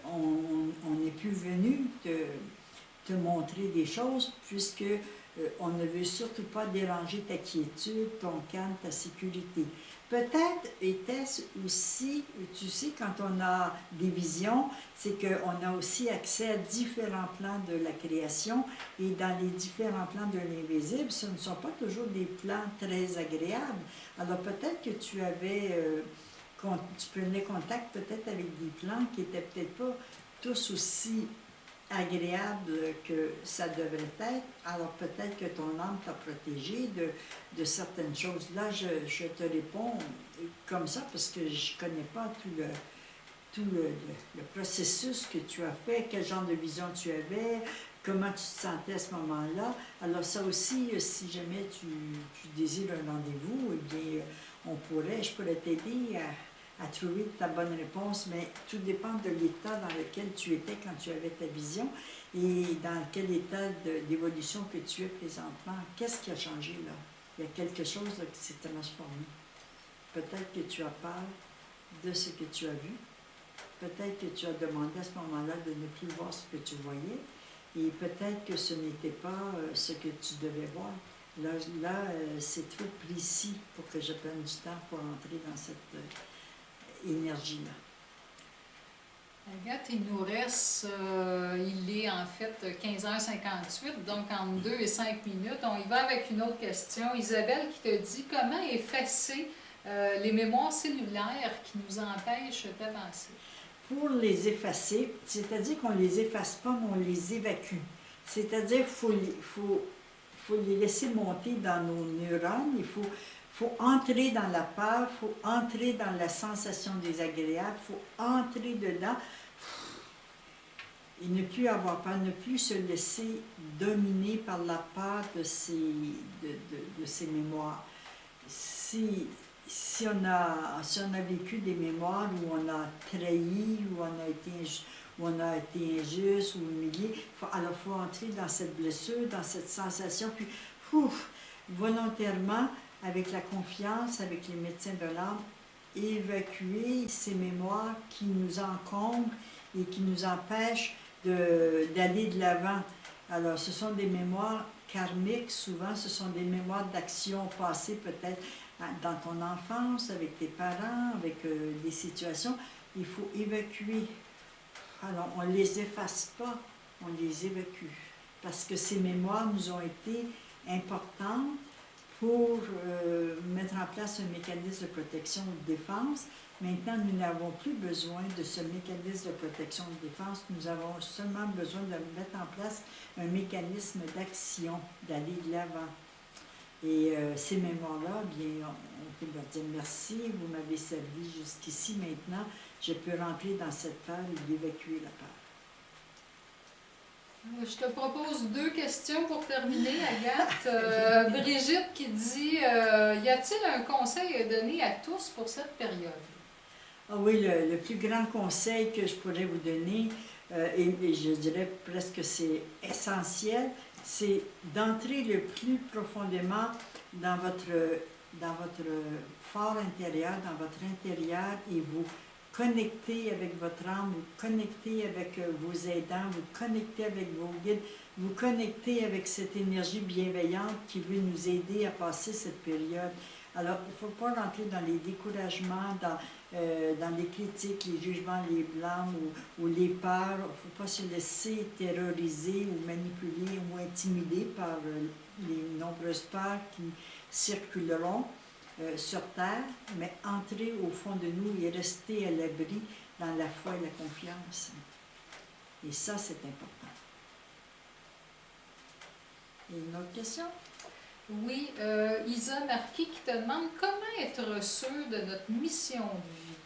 on n'est plus venu te montrer des choses puisque on ne veut surtout pas déranger ta quiétude, ton calme, ta sécurité. Peut-être était-ce aussi, tu sais, quand on a des visions, c'est qu'on a aussi accès à différents plans de la création et dans les différents plans de l'invisible, ce ne sont pas toujours des plans très agréables. Alors peut-être que tu prenais contact peut-être avec des plans qui n'étaient peut-être pas tous aussi agréable que ça devrait être, alors peut-être que ton âme t'a protégé de certaines choses. Là, je te réponds comme ça parce que je ne connais pas tout le processus que tu as fait, quel genre de vision tu avais, comment tu te sentais à ce moment-là. Alors ça aussi, si jamais tu désires un rendez-vous, eh bien, je pourrais t'aider à trouver ta bonne réponse, mais tout dépend de l'état dans lequel tu étais quand tu avais ta vision et dans quel état d'évolution que tu es présentement. Qu'est-ce qui a changé là? Il y a quelque chose là, qui s'est transformé. Peut-être que tu as peur de ce que tu as vu. Peut-être que tu as demandé à ce moment-là de ne plus voir ce que tu voyais. Et peut-être que ce n'était pas ce que tu devais voir. Là c'est trop précis pour que je prenne du temps pour entrer dans cette énergie-là. Agathe, il nous reste, il est en fait 15h58, donc en 2 et 5 minutes. On y va avec une autre question. Isabelle qui te dit, comment effacer les mémoires cellulaires qui nous empêchent d'avancer? Pour les effacer, c'est-à-dire qu'on ne les efface pas, mais on les évacue. C'est-à-dire qu'il faut les laisser monter dans nos neurones, il faut entrer dans la peur, il faut entrer dans la sensation désagréable, il faut entrer dedans et ne plus avoir peur, ne plus se laisser dominer par la peur de ces mémoires. Si on a vécu des mémoires où on a trahi, où on a été injuste ou humilié, alors il faut entrer dans cette blessure, dans cette sensation, puis volontairement, avec la confiance, avec les médecins de l'âme, évacuer ces mémoires qui nous encombrent et qui nous empêchent d'aller de l'avant. Alors, ce sont des mémoires karmiques, souvent, ce sont des mémoires d'actions passées peut-être dans ton enfance, avec tes parents, avec des situations. Il faut évacuer. Alors, on ne les efface pas, on les évacue. parce que ces mémoires nous ont été importantes pour mettre en place un mécanisme de protection ou de défense. Maintenant, nous n'avons plus besoin de ce mécanisme de protection ou de défense. Nous avons seulement besoin de mettre en place un mécanisme d'action, d'aller de l'avant. Et ces mémoires-là, bien, on peut leur dire merci, vous m'avez servi jusqu'ici. Maintenant, je peux rentrer dans cette peur et évacuer la peur. Je te propose 2 questions pour terminer, Agathe. Brigitte qui dit y a-t-il un conseil à donner à tous pour cette période? Ah oui, le plus grand conseil que je pourrais vous donner, et je dirais presque c'est essentiel, c'est d'entrer le plus profondément dans votre fort intérieur, dans votre intérieur, et vous connecter avec votre âme, vous connecter avec vos aidants, vous connecter avec vos guides, vous connecter avec cette énergie bienveillante qui veut nous aider à passer cette période. Alors, il ne faut pas rentrer dans les découragements, dans les critiques, les jugements, les blâmes ou les peurs. Il ne faut pas se laisser terroriser ou manipuler ou intimider par les nombreuses peurs qui circuleront sur Terre, mais entrer au fond de nous et rester à l'abri dans la foi et la confiance. Et ça, c'est important. Et une autre question? Oui, Isa Marquis qui te demande comment être sûr de notre mission de vie.